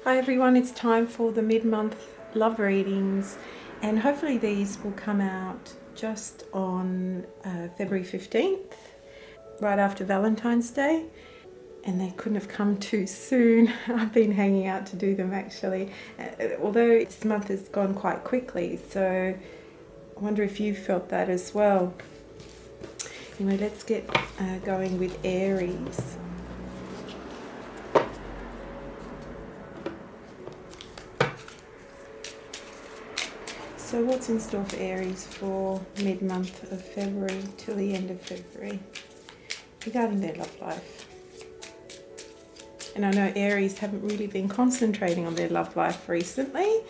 Hi everyone, it's time for the mid-month love readings, and hopefully these will come out just on February 15th, right after Valentine's Day, and they couldn't have come too soon. I've been hanging out to do them actually, although this month has gone quite quickly, so I wonder if you felt that as well. Anyway, let's get going with Aries. So what's in store for Aries for mid-month of February till the end of February regarding their love life? And I know Aries haven't really been concentrating on their love life recently,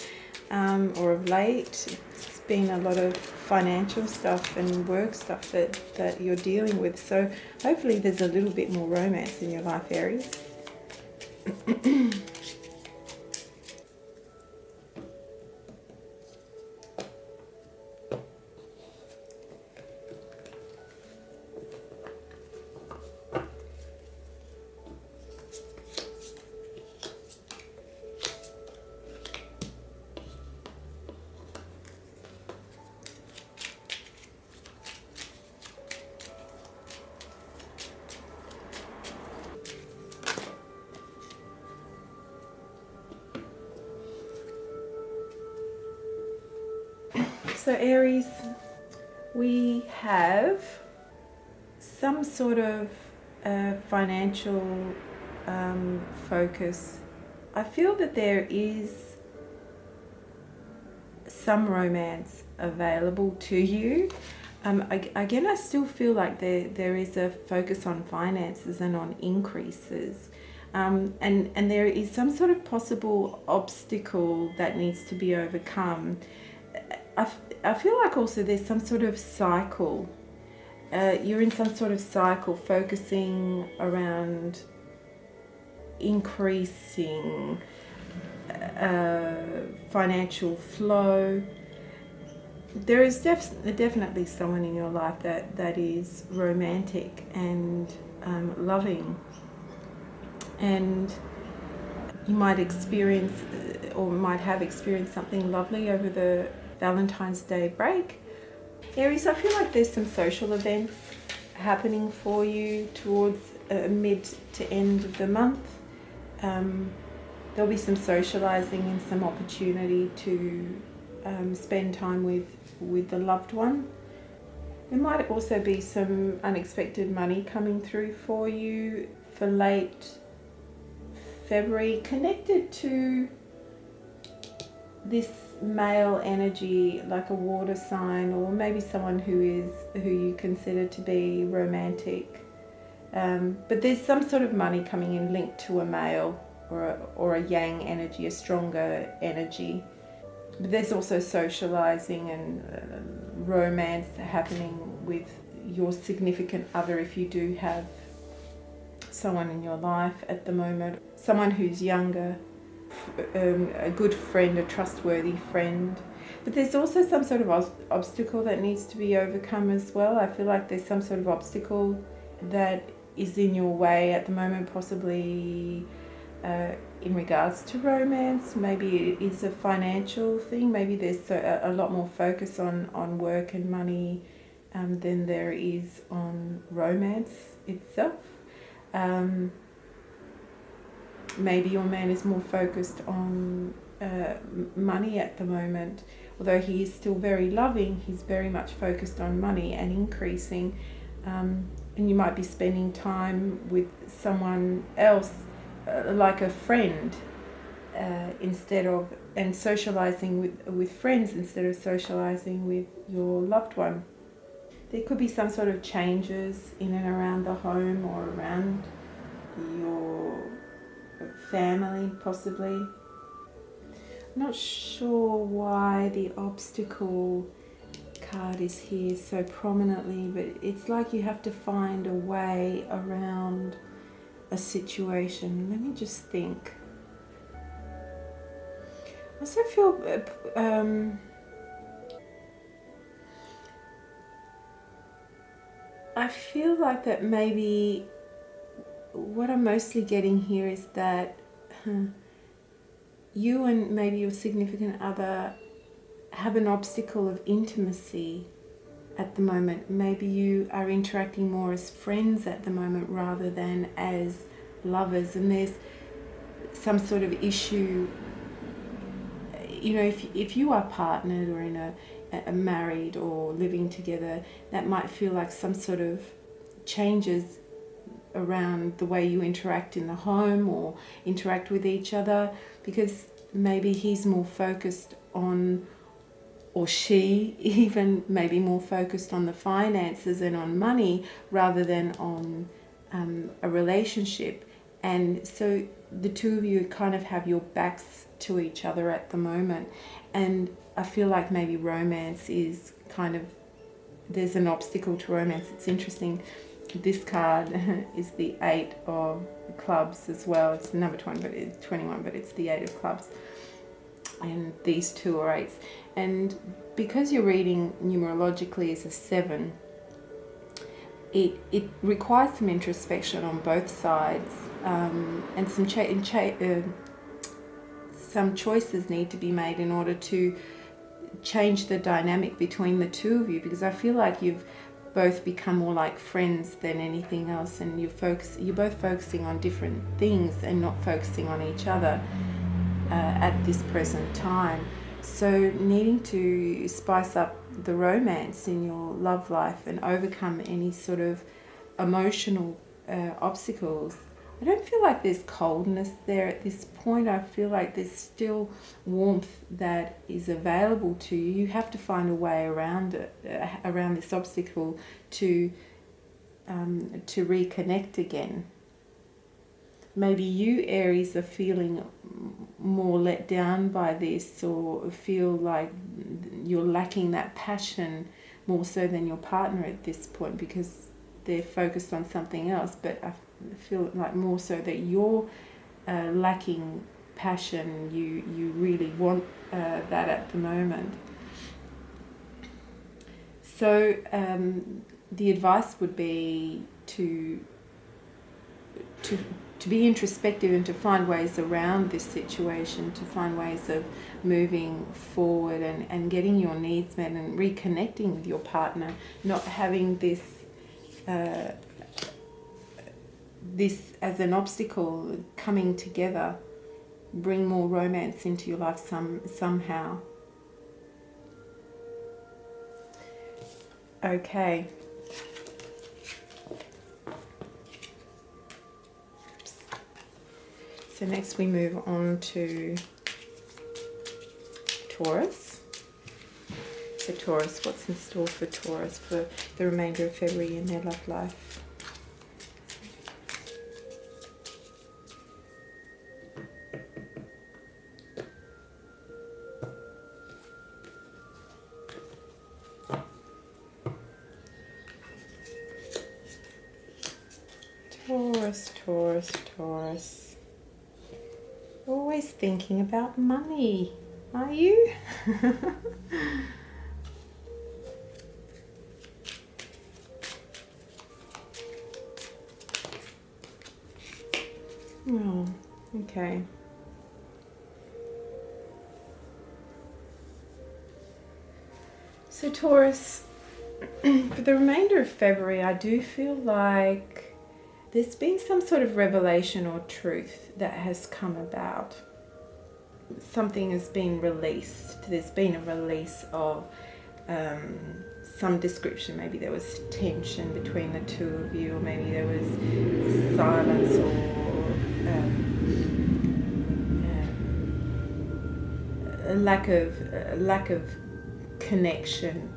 or of late. It's been a lot of financial stuff and work stuff that you're dealing with. So hopefully there's a little bit more romance in your life, Aries. So Aries, we have some sort of financial focus. I feel that there is some romance available to you. Again, I still feel like there is a focus on finances and on increases. And there is some sort of possible obstacle that needs to be overcome. I feel like also there's some sort of cycle. You're in some sort of cycle focusing around increasing financial flow. There is definitely someone in your life that is romantic and loving, and you might experience or might have experienced something lovely over the Valentine's Day break. Aries, I feel like there's some social events happening for you towards mid to end of the month. There'll be some socializing and some opportunity to spend time with the loved one. There might also be some unexpected money coming through for you for late February, connected to this male energy, like a water sign, or maybe someone who you consider to be romantic. But there's some sort of money coming in linked to a male or a yang energy, a stronger energy. But there's also socializing and romance happening with your significant other, if you do have someone in your life at the moment, someone who's younger, a good friend, a trustworthy friend. But there's also some sort of obstacle that needs to be overcome as well. I feel like there's some sort of obstacle that is in your way at the moment, possibly in regards to romance. Maybe it is a financial thing. Maybe there's a lot more focus on work and money than there is on romance itself. Maybe your man is more focused on money at the moment. Although he is still very loving, he's very much focused on money and increasing. And you might be spending time with someone else, like a friend, instead of, and socializing with friends instead of socializing with your loved one. There could be some sort of changes in and around the home or around your family, possibly. I'm not sure why the obstacle card is here so prominently, but it's like you have to find a way around a situation. Let me just think. I also feel I feel like that maybe what I'm mostly getting here is that you and maybe your significant other have an obstacle of intimacy at the moment. Maybe you are interacting more as friends at the moment rather than as lovers, and there's some sort of issue. You know, if you are partnered or in a married or living together, that might feel like some sort of changes around the way you interact in the home or interact with each other, because maybe he's more focused on, or she even maybe more focused on the finances and on money rather than on a relationship. And so the two of you kind of have your backs to each other at the moment. And I feel like maybe romance is kind of, there's an obstacle to romance. It's interesting. This card is the 8 of Clubs as well. It's number 20, but it's 21, but it's the 8 of Clubs. And these two are 8s. And because you're reading numerologically as a 7, it requires some introspection on both sides, and some choices need to be made in order to change the dynamic between the two of you, because I feel like you've both become more like friends than anything else, and you're both focusing on different things and not focusing on each other at this present time. So needing to spice up the romance in your love life and overcome any sort of emotional obstacles. I don't feel like there's coldness there at this point. I feel like there's still warmth that is available to you. You have to find a way around it, around this obstacle to reconnect again. Maybe you, Aries, are feeling more let down by this, or feel like you're lacking that passion more so than your partner at this point because they're focused on something else. But I feel like more so that you're lacking passion. You really want that at the moment. So the advice would be to be introspective and to find ways around this situation, to find ways of moving forward and getting your needs met and reconnecting with your partner, not having this as an obstacle coming together. Bring more romance into your life somehow. Okay. So next we move on to Taurus. So Taurus, what's in store for Taurus for the remainder of February in their love life? Taurus. Always thinking about money, are you? Oh, okay. So Taurus, for the remainder of February, I do feel like there's been some sort of revelation or truth that has come about. Something has been released. There's been a release of some description. Maybe there was tension between the two of you, or maybe there was silence or a lack of connection,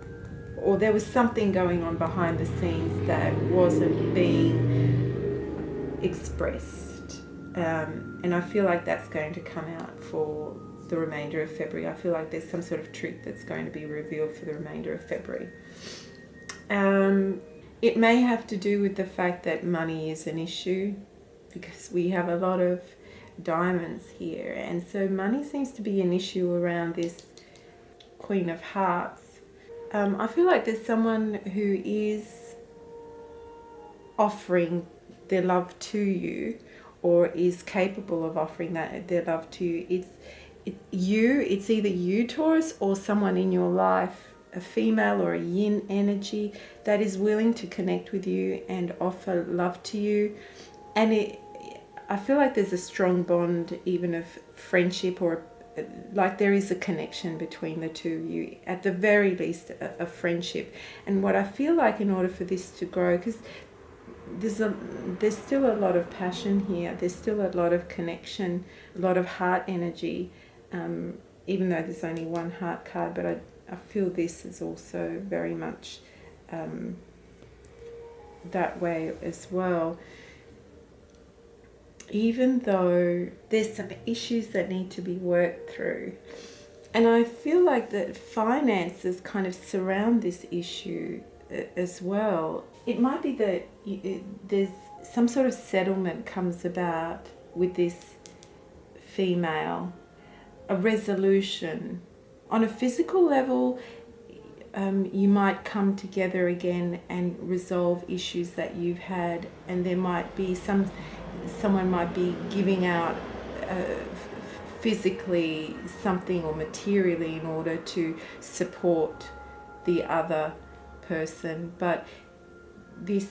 or there was something going on behind the scenes that wasn't being expressed, and I feel like that's going to come out for the remainder of February. I feel like there's some sort of truth that's going to be revealed for the remainder of February. It may have to do with the fact that money is an issue, because we have a lot of diamonds here, and so money seems to be an issue around this Queen of Hearts. I feel like there's someone who is offering their love to you, or is capable of offering their love to you. it's either you, Taurus, or someone in your life, a female or a yin energy that is willing to connect with you and offer love to you. And I feel like there's a strong bond, even of friendship, or like there is a connection between the two of you, at the very least a friendship. And what I feel like, in order for this to grow, because there's still a lot of passion here, there's still a lot of connection, a lot of heart energy, even though there's only one heart card, but I feel this is also very much that way as well. Even though there's some issues that need to be worked through. And I feel like that finances kind of surround this issue as well. It might be that there's some sort of settlement comes about with this female, a resolution. On a physical level, you might come together again and resolve issues that you've had, and there might be someone might be giving out physically something or materially in order to support the other person. But this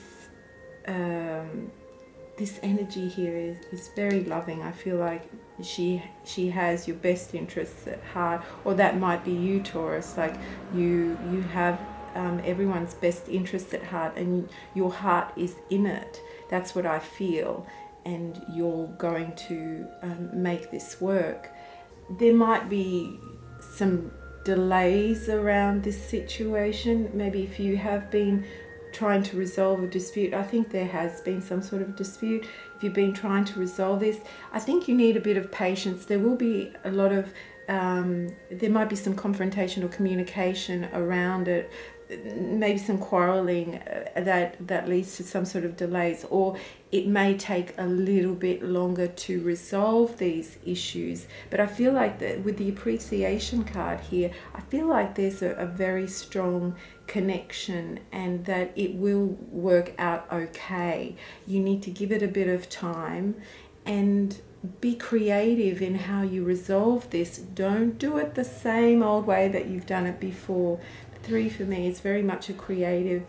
energy here is very loving. I feel like she has your best interests at heart, or that might be you, Taurus. Like you have everyone's best interests at heart, and your heart is in it. That's what I feel. And you're going to make this work. There might be some delays around this situation. Maybe if you have been trying to resolve a dispute, I think there has been some sort of dispute. If you've been trying to resolve this, I think you need a bit of patience. There will be a lot of, there might be some confrontation or communication around it, maybe some quarreling that leads to some sort of delays, or it may take a little bit longer to resolve these issues. But I feel like that with the appreciation card here, I feel like there's a very strong connection, and that it will work out okay. You need to give it a bit of time and be creative in how you resolve this. Don't do it the same old way that you've done it before. 3 for me is very much a creative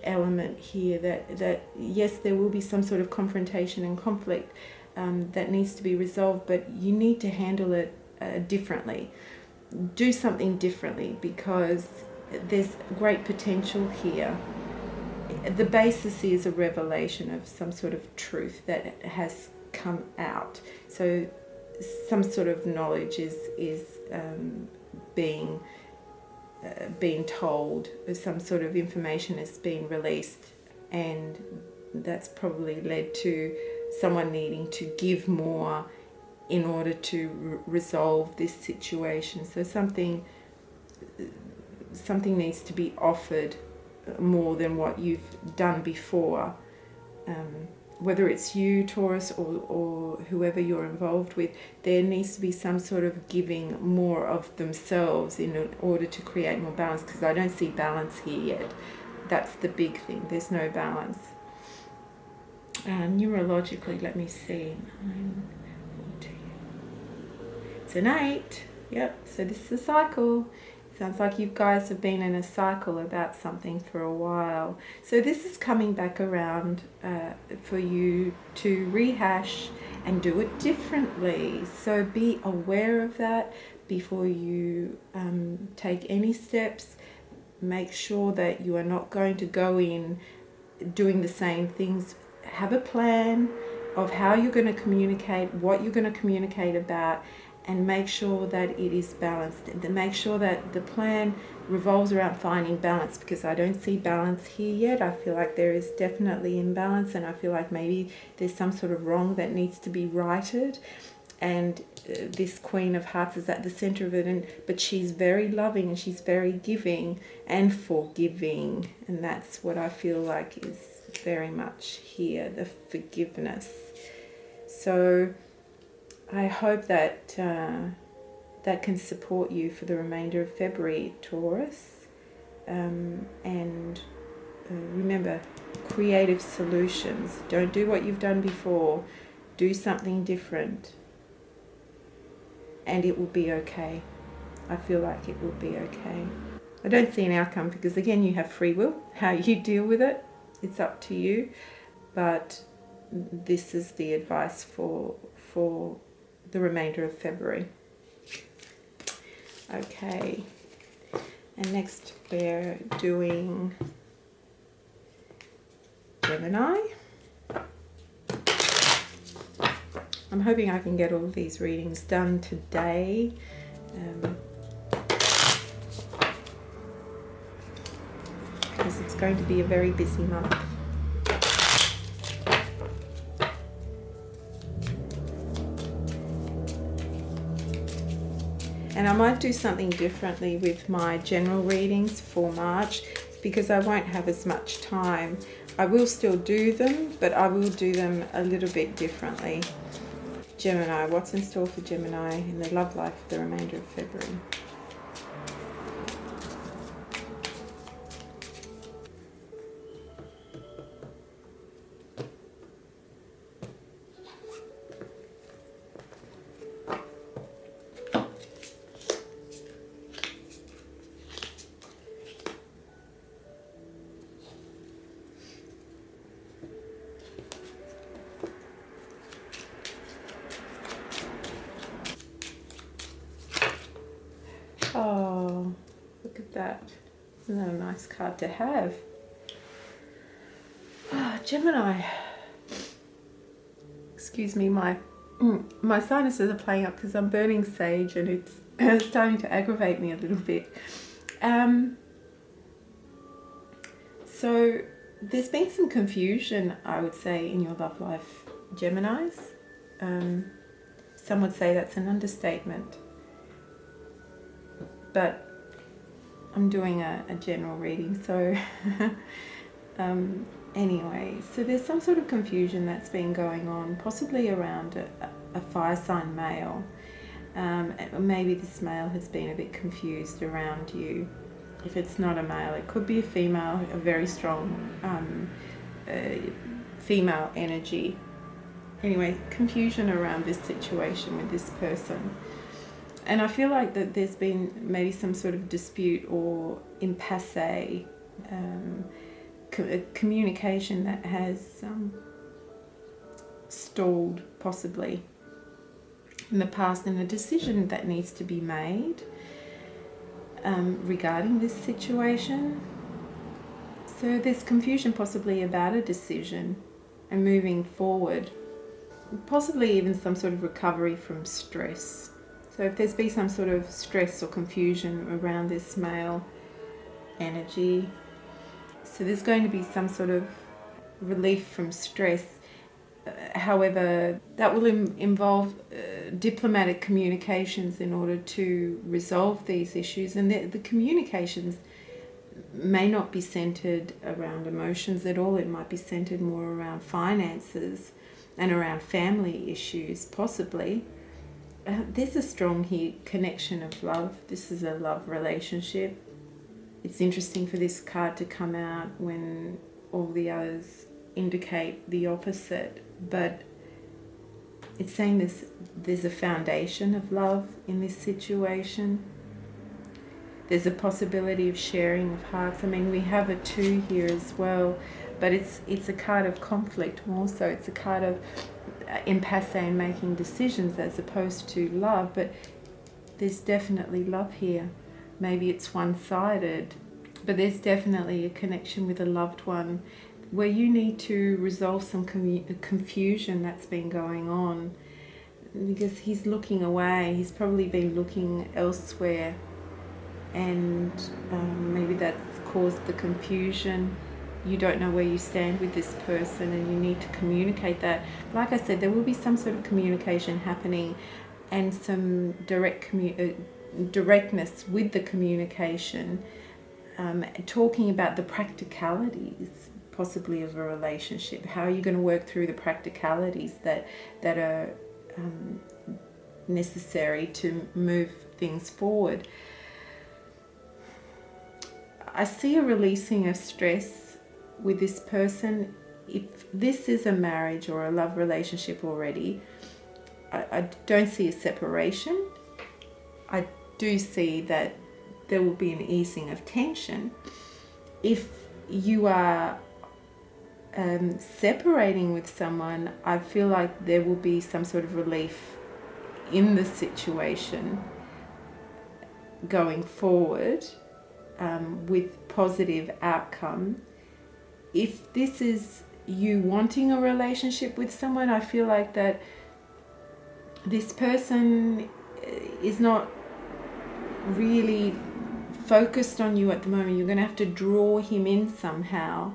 element here, that yes, there will be some sort of confrontation and conflict that needs to be resolved, but you need to handle it differently. Do something differently, because there's great potential here. The basis is a revelation of some sort of truth that has come out. So some sort of knowledge is being told, some sort of information is being released, and that's probably led to someone needing to give more in order to resolve this situation. So something needs to be offered more than what you've done before. Whether it's you, Taurus, or whoever you're involved with, there needs to be some sort of giving more of themselves in order to create more balance, because I don't see balance here yet. That's the big thing. There's no balance. Neurologically, let me see. 9, 14. It's an 8. Yep, so this is a cycle. Sounds like you guys have been in a cycle about something for a while. So this is coming back around for you to rehash and do it differently. So be aware of that before you take any steps. Make sure that you are not going to go in doing the same things. Have a plan of how you're going to communicate, what you're going to communicate about, and make sure that it is balanced. And make sure that the plan revolves around finding balance, because I don't see balance here yet. I feel like there is definitely imbalance, and I feel like maybe there's some sort of wrong that needs to be righted. And this Queen of Hearts is at the center of it, but she's very loving, and she's very giving and forgiving, and that's what I feel like is very much here, the forgiveness. So I hope that that can support you for the remainder of February, Taurus. And remember, creative solutions. Don't do what you've done before. Do something different. and it will be okay. I feel like it will be okay. I don't see an outcome because, again, you have free will. How you deal with it, it's up to you. But this is the advice for the remainder of February. Okay. And next we're doing Gemini. I'm hoping I can get all of these readings done today. Because it's going to be a very busy month. And I might do something differently with my general readings for March because I won't have as much time. I will still do them, but I will do them a little bit differently. Gemini, what's in store for Gemini in their love life for the remainder of February? Oh, look at that. Isn't that a nice card to have? Oh, Gemini. Excuse me, my sinuses are playing up because I'm burning sage and it's starting to aggravate me a little bit. So there's been some confusion, I would say, in your love life, Geminis. Some would say that's an understatement. But I'm doing a general reading, so anyway, so there's some sort of confusion that's been going on, possibly around a fire sign male. Maybe this male has been a bit confused around you. If it's not a male, it could be a female, a very strong female energy. Anyway, confusion around this situation with this person. And I feel like that there's been maybe some sort of dispute or impasse, communication that has stalled possibly in the past, and a decision that needs to be made regarding this situation. So there's confusion possibly about a decision and moving forward, possibly even some sort of recovery from stress. So if there's been some sort of stress or confusion around this male energy, so there's going to be some sort of relief from stress. However, that will involve diplomatic communications in order to resolve these issues. And the communications may not be centered around emotions at all. It might be centered more around finances and around family issues, possibly. There's a strong here connection of love. This is a love relationship. It's interesting for this card to come out when all the others indicate the opposite, but it's saying there's a foundation of love in this situation. There's a possibility of sharing of hearts. I mean, we have a 2 here as well, but it's a card of conflict more so. It's a card of impasse and making decisions as opposed to love, but there's definitely love here. Maybe it's one-sided, but there's definitely a connection with a loved one where you need to resolve some confusion that's been going on, because he's looking away. He's probably been looking elsewhere, and maybe that's caused the confusion. You don't know where you stand with this person and you need to communicate that. Like I said, there will be some sort of communication happening and some directness with the communication, talking about the practicalities possibly of a relationship. How are you going to work through the practicalities that are necessary to move things forward? I see a releasing of stress with this person. If this is a marriage or a love relationship already, I don't see a separation. I do see that there will be an easing of tension. If you are separating with someone, I feel like there will be some sort of relief in the situation going forward, with positive outcome. If this is you wanting a relationship with someone, I feel like that this person is not really focused on you at the moment. You're going to have to draw him in somehow,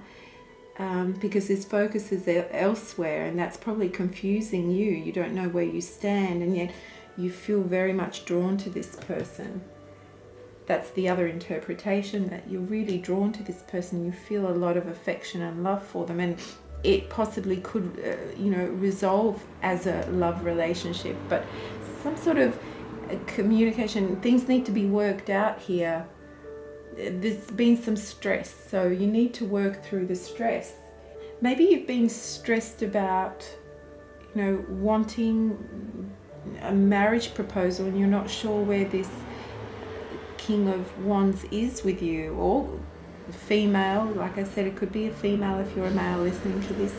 because his focus is elsewhere, and that's probably confusing you. You don't know where you stand, and yet you feel very much drawn to this person. That's the other interpretation, that you're really drawn to this person. You feel a lot of affection and love for them, and it possibly could, resolve as a love relationship. But some sort of communication, things need to be worked out here. There's been some stress, so you need to work through the stress. Maybe you've been stressed about, wanting a marriage proposal, and you're not sure where this King of Wands is with you, or female. Like I said, it could be a female if you're a male listening to this,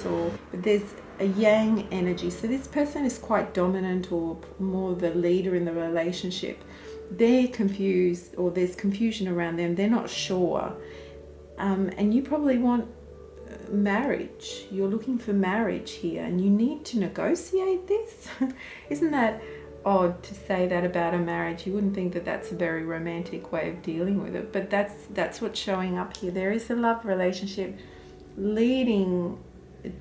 but there's a yang energy. So this person is quite dominant, or more the leader in the relationship. They're confused, or there's confusion around them. They're not sure. And you probably want marriage. You're looking for marriage here, and you need to negotiate this. Isn't that odd to say that about a marriage? You wouldn't think that that's a very romantic way of dealing with it, but that's what's showing up here. There is a love relationship leading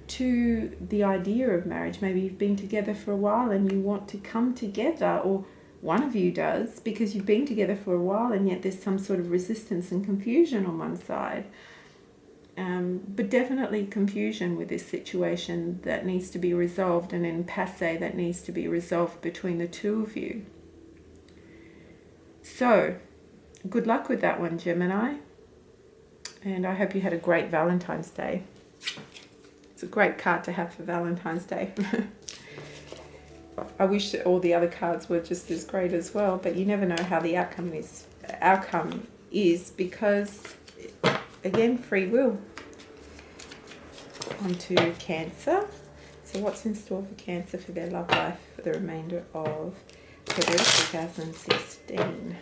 to the idea of marriage. Maybe you've been together for a while and you want to come together, or one of you does, because you've been together for a while, and yet there's some sort of resistance and confusion on one side. But definitely confusion with this situation that needs to be resolved, and impasse that needs to be resolved between the two of you. So, good luck with that one, Gemini. And I hope you had a great Valentine's Day. It's a great card to have for Valentine's Day. I wish that all the other cards were just as great as well, but you never know how the outcome is because, again, free will. On to Cancer. So what's in store for Cancer for their love life for the remainder of February 2016?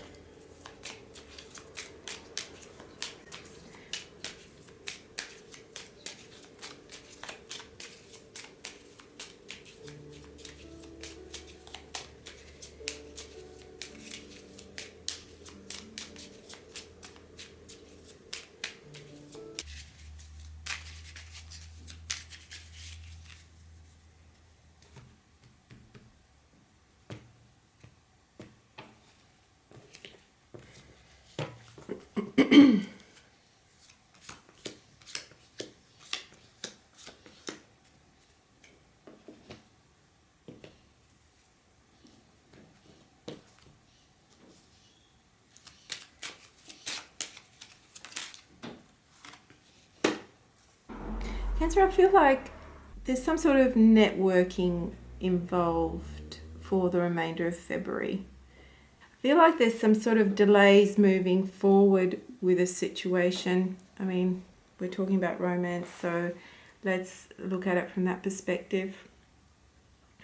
Cancer, I feel like there's some sort of networking involved for the remainder of February. I feel like there's some sort of delays moving forward with a situation. I mean, we're talking about romance, so let's look at it from that perspective.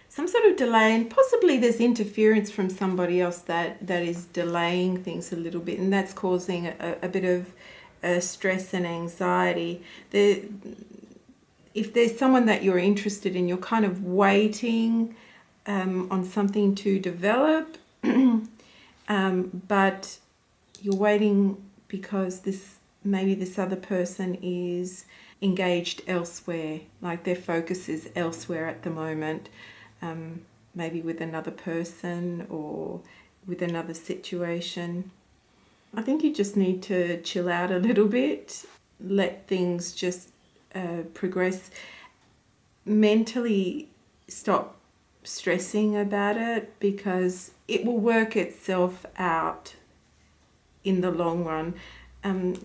Some sort of delay, and possibly there's interference from somebody else that is delaying things a little bit, and that's causing a bit of stress and anxiety. If there's someone that you're interested in, you're kind of waiting on something to develop, but you're waiting because maybe this other person is engaged elsewhere, like their focus is elsewhere at the moment, maybe with another person or with another situation. I think you just need to chill out a little bit, let things just progress. Mentally stop stressing about it, because it will work itself out in the long run.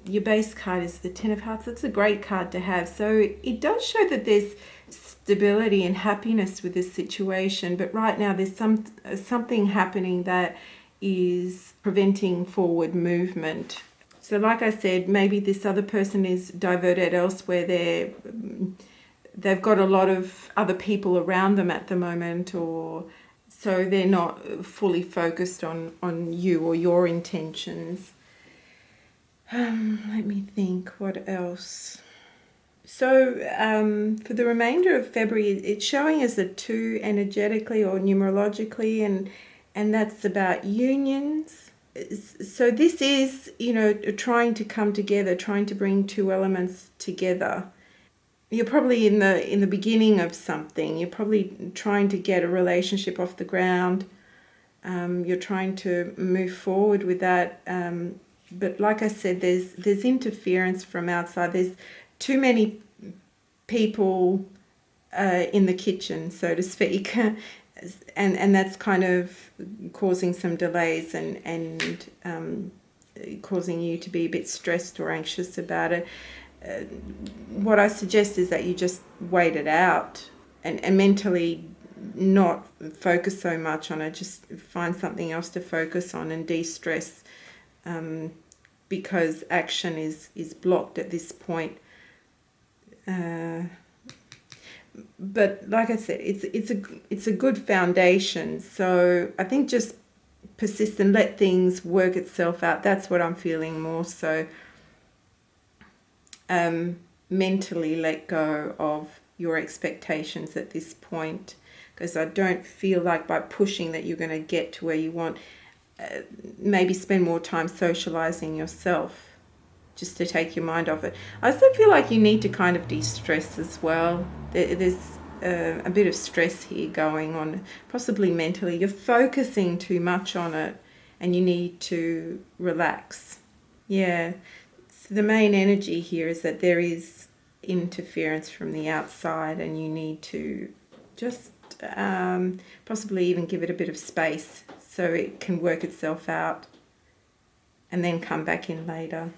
Your base card is the Ten of Hearts. It's a great card to have. So it does show that there's stability and happiness with this situation, but right now there's something happening that is preventing forward movement. So like I said, maybe this other person is diverted elsewhere. They've got a lot of other people around them at the moment, or so they're not fully focused on you or your intentions. Let me think, what else? So for the remainder of February, it's showing as a 2 energetically or numerologically, and that's about unions. So this is, trying to come together, trying to bring two elements together. You're probably in the beginning of something. You're probably trying to get a relationship off the ground. You're trying to move forward with that. But like I said, there's interference from outside. There's too many people in the kitchen, so to speak, and that's kind of causing some delays and causing you to be a bit stressed or anxious about it. What I suggest is that you just wait it out and mentally not focus so much on it. Just find something else to focus on and de-stress, because action is blocked at this point. But like I said, it's a good foundation. So I think just persist and let things work itself out. That's what I'm feeling more so. Mentally let go of your expectations at this point, because I don't feel like by pushing that you're going to get to where you want. Maybe spend more time socializing yourself just to take your mind off it. I also feel like you need to kind of de-stress as well. There's a bit of stress here going on, possibly mentally. You're focusing too much on it and you need to relax. Yeah. So the main energy here is that there is interference from the outside and you need to just possibly even give it a bit of space so it can work itself out and then come back in later.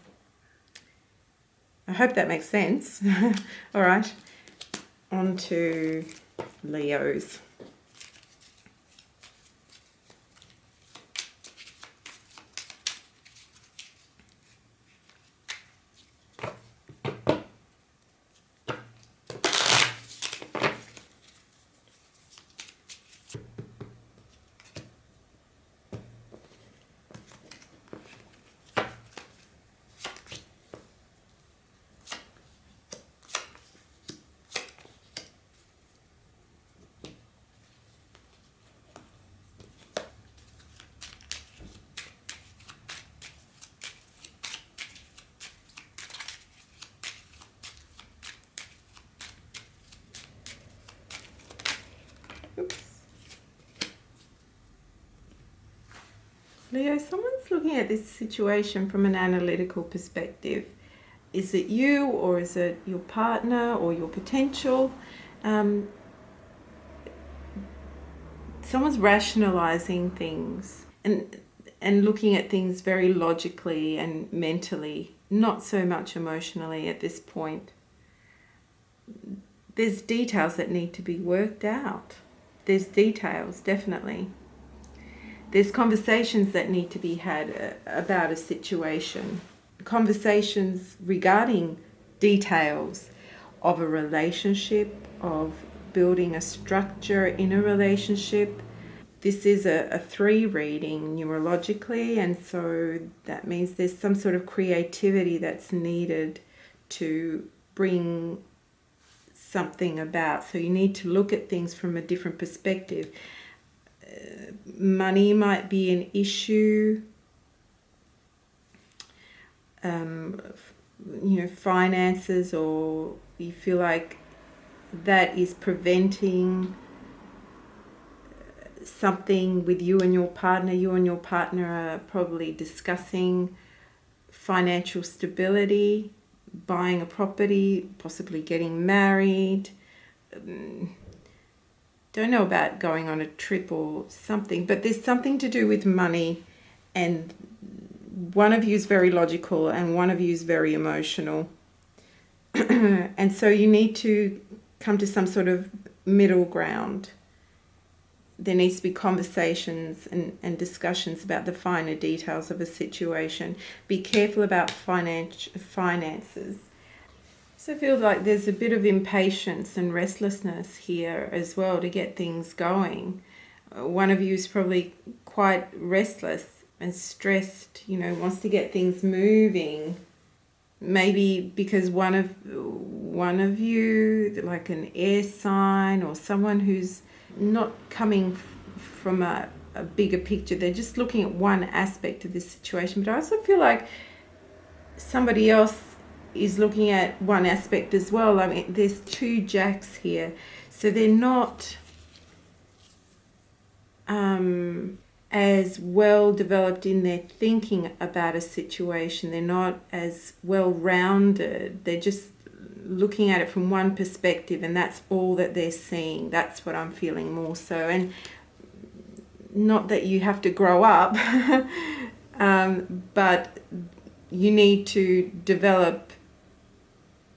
I hope that makes sense. All right, on to Leos. Leo, someone's looking at this situation from an analytical perspective. Is it you, or is it your partner or your potential? Someone's rationalizing things and looking at things very logically and mentally, not so much emotionally at this point. There's details that need to be worked out. There's details, definitely. There's conversations that need to be had about a situation. Conversations regarding details of a relationship, of building a structure in a relationship. This is a 3 reading numerologically, and so that means there's some sort of creativity that's needed to bring something about. So you need to look at things from a different perspective. Money might be an issue. Finances, or you feel like that is preventing something with you and your partner. You and your partner are probably discussing financial stability, buying a property, possibly getting married. Don't know about going on a trip or something, but there's something to do with money, and one of you is very logical and one of you is very emotional. And so you need to come to some sort of middle ground. there needs to be conversations and discussions about the finer details of a situation. Be careful about finances. So I feel like there's a bit of impatience and restlessness here as well to get things going. One of you is probably quite restless and stressed, wants to get things moving. Maybe because one of you, like an air sign or someone who's not coming from a bigger picture, they're just looking at one aspect of this situation. But I also feel like somebody else is looking at one aspect as well. I mean, there's 2 jacks here, so they're not as well developed in their thinking about a situation. They're not as well rounded. They're just looking at it from one perspective, and that's all that they're seeing. That's what I'm feeling more so. And not that you have to grow up, but you need to develop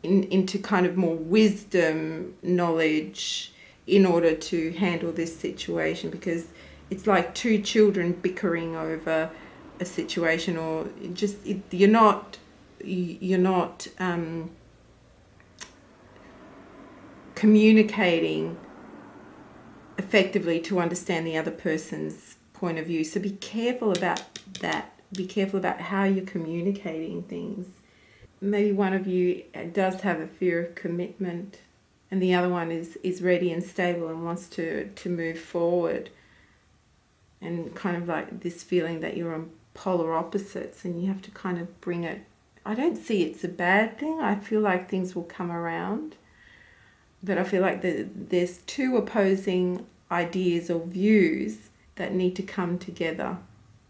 into kind of more wisdom, knowledge, in order to handle this situation, because it's like 2 children bickering over a situation, or just you're not communicating effectively to understand the other person's point of view. So be careful about that. Be careful about how you're communicating things. Maybe one of you does have a fear of commitment, and the other one is ready and stable and wants to move forward. And kind of like this feeling that you're on polar opposites, and you have to kind of bring it. I don't see it's a bad thing. I feel like things will come around. But I feel like there's 2 opposing ideas or views that need to come together.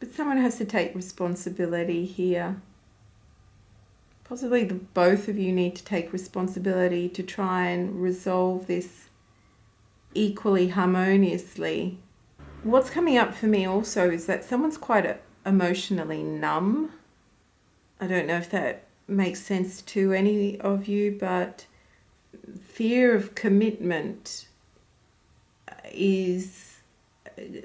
But someone has to take responsibility here. Possibly both of you need to take responsibility to try and resolve this equally harmoniously. What's coming up for me also is that someone's quite emotionally numb. I don't know if that makes sense to any of you, but fear of commitment is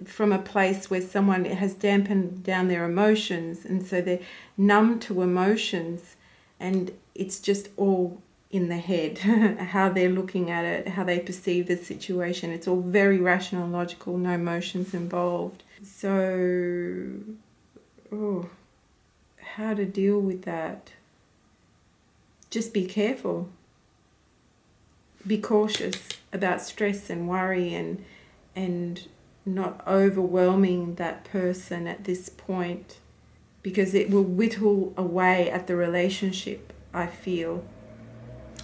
from a place where someone has dampened down their emotions, and so they're numb to emotions, and it's just all in the head, how they're looking at it, how they perceive the situation. It's all very rational, logical, no emotions involved. So, how to deal with that? Just be careful. Be cautious about stress and worry, and not overwhelming that person at this point, because it will whittle away at the relationship, I feel.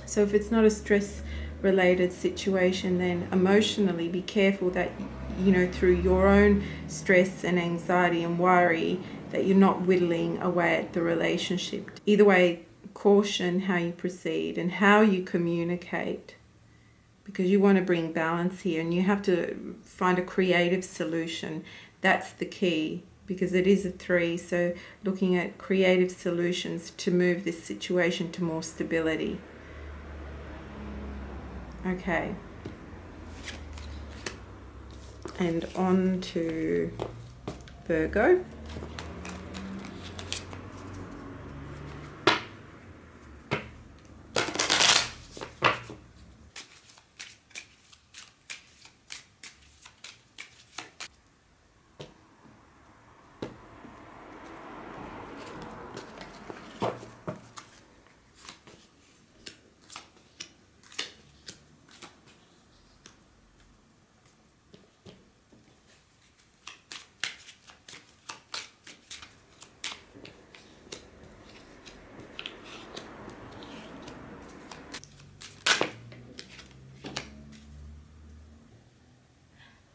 So if it's not a stress-related situation, then emotionally be careful that, through your own stress and anxiety and worry, that you're not whittling away at the relationship. Either way, caution how you proceed and how you communicate, because you want to bring balance here, and you have to find a creative solution. That's the key, because it is a 3. So looking at creative solutions to move this situation to more stability. Okay. And on to Virgo.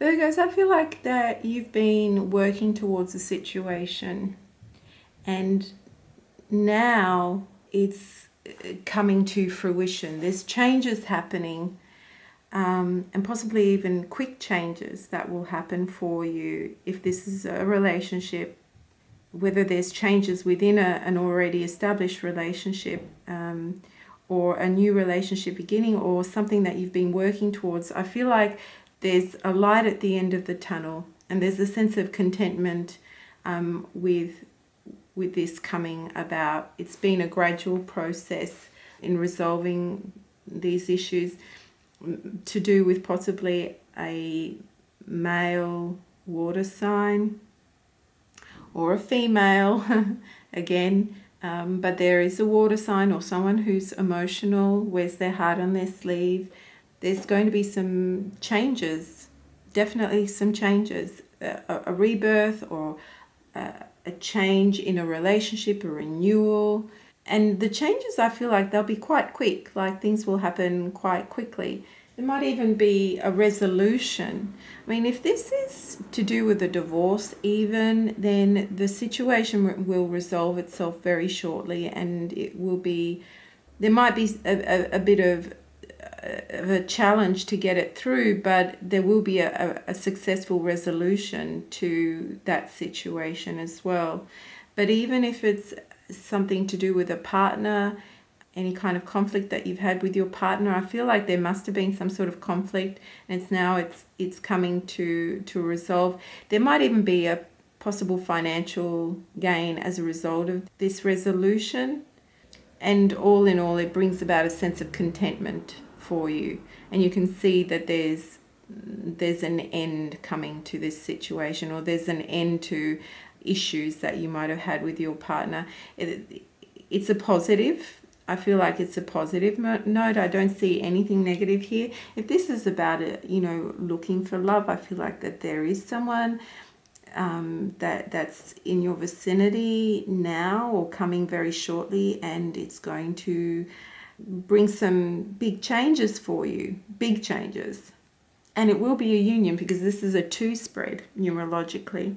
Virgos, I feel like that you've been working towards a situation, and now it's coming to fruition. There's changes happening, and possibly even quick changes that will happen for you if this is a relationship, whether there's changes within an already established relationship, or a new relationship beginning, or something that you've been working towards. I feel like there's a light at the end of the tunnel, and there's a sense of contentment with this coming about. It's been a gradual process in resolving these issues to do with possibly a male water sign or a female again, but there is a water sign or someone who's emotional, wears their heart on their sleeve. There's going to be some changes, definitely some changes, a rebirth or a change in a relationship, a renewal. And the changes, I feel like they'll be quite quick, like things will happen quite quickly. There might even be a resolution. I mean, if this is to do with a divorce even, then the situation will resolve itself very shortly, and it will be, there might be a bit of a challenge to get it through, but there will be a successful resolution to that situation as well. But even if it's something to do with a partner, any kind of conflict that you've had with your partner, I feel like there must have been some sort of conflict, and it's coming to resolve. There might even be a possible financial gain as a result of this resolution, and all in all, it brings about a sense of contentment for you, and you can see that there's an end coming to this situation, or there's an end to issues that you might have had with your partner. It's a positive. I feel like it's a positive note. I don't see anything negative here. If this is about it, looking for love, I feel like that there is someone that's in your vicinity now or coming very shortly, and it's going to bring some big changes for you, big changes. And it will be a union, because this is a 2 spread numerologically.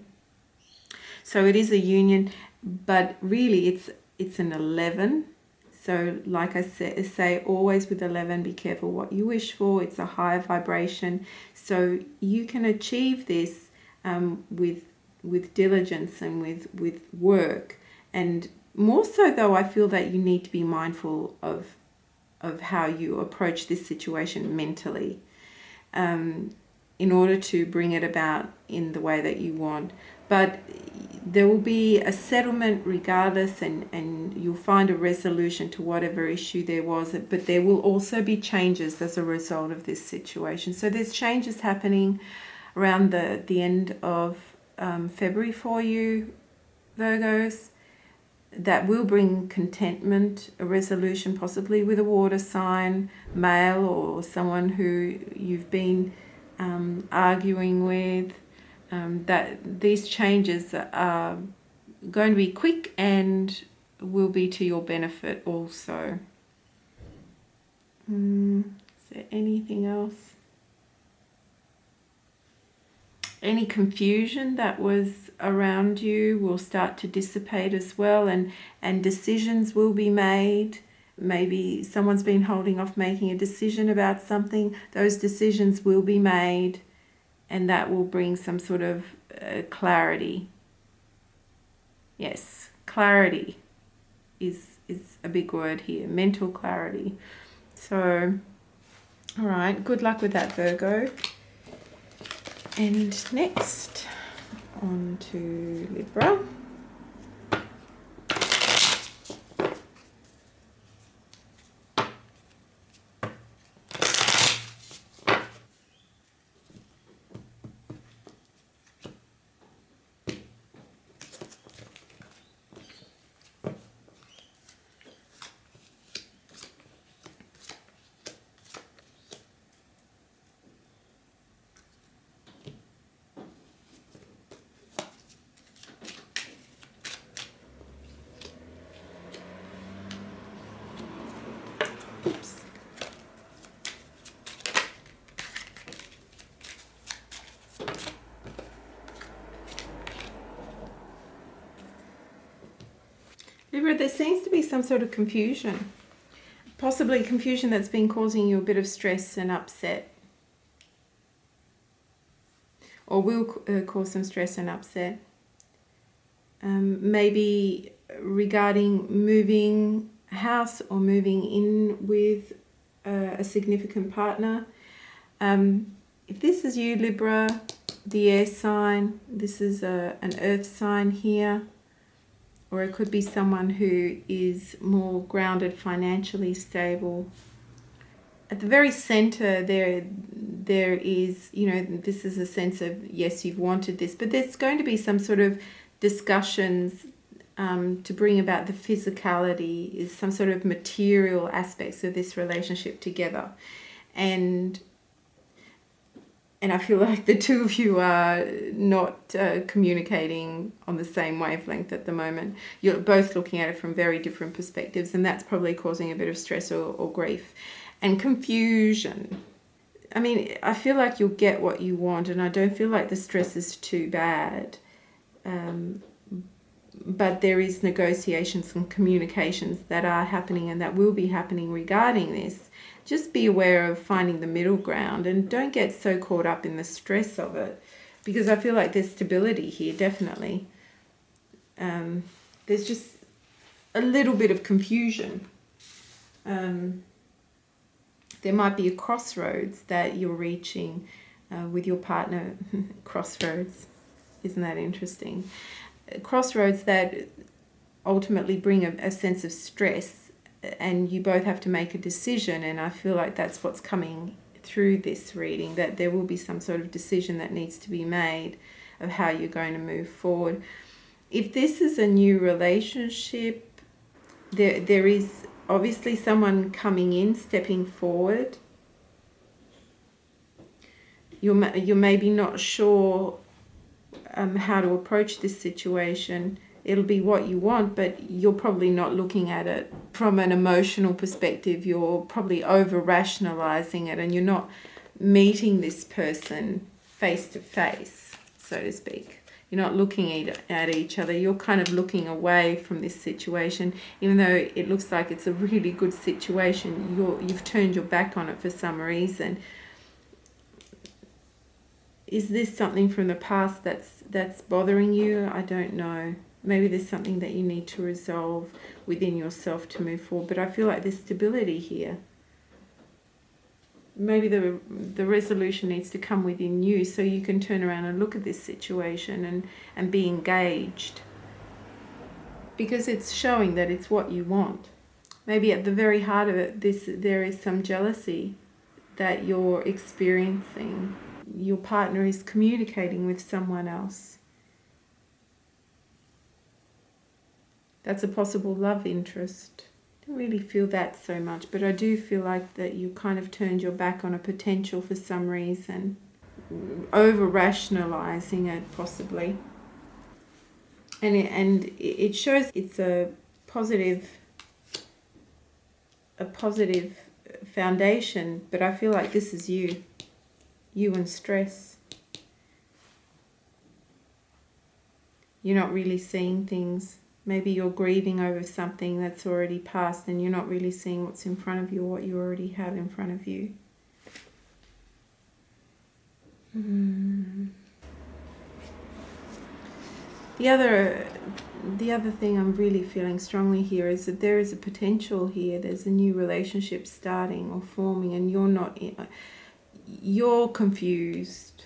So it is a union, but really it's an 11. So like I say, always with 11, be careful what you wish for. It's a higher vibration. So you can achieve this with diligence and with work. And more so though, I feel that you need to be mindful of how you approach this situation mentally, in order to bring it about in the way that you want. But there will be a settlement regardless, and you'll find a resolution to whatever issue there was. But there will also be changes as a result of this situation. So there's changes happening around the end of February for you, Virgos, that will bring contentment, a resolution possibly with a water sign, male, or someone who you've been arguing with. That these changes are going to be quick and will be to your benefit also. Is there anything else? Any confusion that was around you will start to dissipate as well, and decisions will be made. Maybe someone's been holding off making a decision about something. Those decisions will be made, and that will bring some sort of clarity. Yes, clarity is a big word here, mental clarity. So, all right, good luck with that, Virgo. And next, on to Libra. Libra, there seems to be some sort of confusion, possibly confusion that's been causing you a bit of stress and upset, or will cause some stress and upset. Maybe regarding moving house or moving in with a significant partner. If this is you, Libra, the air sign, this is an earth sign here, or it could be someone who is more grounded, financially stable. At the very center there is, you know, this is a sense of, yes, you've wanted this, but there's going to be some sort of discussions to bring about the physicality, is some sort of material aspects of this relationship together. And I feel like the two of you are not communicating on the same wavelength at the moment. You're both looking at it from very different perspectives, and that's probably causing a bit of stress or grief and confusion. I mean, I feel like you'll get what you want, and I don't feel like the stress is too bad. But there is negotiations and communications that are happening and that will be happening regarding this. Just be aware of finding the middle ground and don't get so caught up in the stress of it, because I feel like there's stability here, definitely. There's just a little bit of confusion. There might be a crossroads that you're reaching with your partner. Crossroads, isn't that interesting? Crossroads that ultimately bring a sense of stress, and you both have to make a decision, and I feel like that's what's coming through this reading, that there will be some sort of decision that needs to be made of how you're going to move forward. If this is a new relationship, there is obviously someone coming in, stepping forward. You're maybe not sure how to approach this situation. It'll be what you want, but you're probably not looking at it from an emotional perspective. You're probably over-rationalizing it, and you're not meeting this person face to face, so to speak. You're not looking at each other. You're kind of looking away from this situation, even though it looks like it's a really good situation. You've turned your back on it for some reason. Is this something from the past that's bothering you? I don't know. Maybe there's something that you need to resolve within yourself to move forward. But I feel like there's stability here. Maybe the resolution needs to come within you so you can turn around and look at this situation and be engaged. Because it's showing that it's what you want. Maybe at the very heart of it, there is some jealousy that you're experiencing. Your partner is communicating with someone else. That's a possible love interest. I don't really feel that so much, but I do feel like that you kind of turned your back on a potential for some reason, over-rationalizing it possibly. And it shows it's a positive foundation, but I feel like this is you and stress. You're not really seeing things. Maybe you're grieving over something that's already passed, and you're not really seeing what's in front of you or what you already have in front of you. The other thing I'm really feeling strongly here is that there is a potential here. There's a new relationship starting or forming, and you're confused.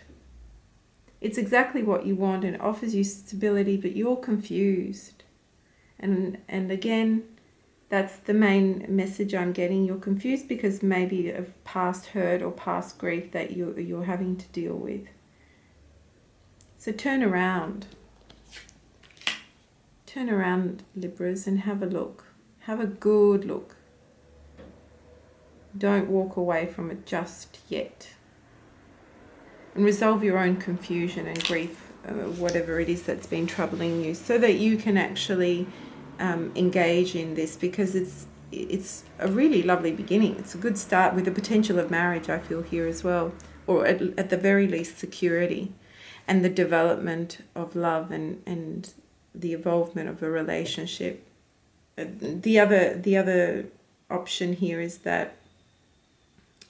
It's exactly what you want and it offers you stability, but you're confused. And again, that's the main message I'm getting. You're confused because maybe of past hurt or past grief that you're having to deal with. So turn around. Turn around, Libras, and have a look. Have a good look. Don't walk away from it just yet. And resolve your own confusion and grief, whatever it is that's been troubling you, so that you can actually engage in this, because it's a really lovely beginning. It's a good start with the potential of marriage, I feel here as well, or at the very least security, and the development of love and the evolvement of a relationship. The other option here is that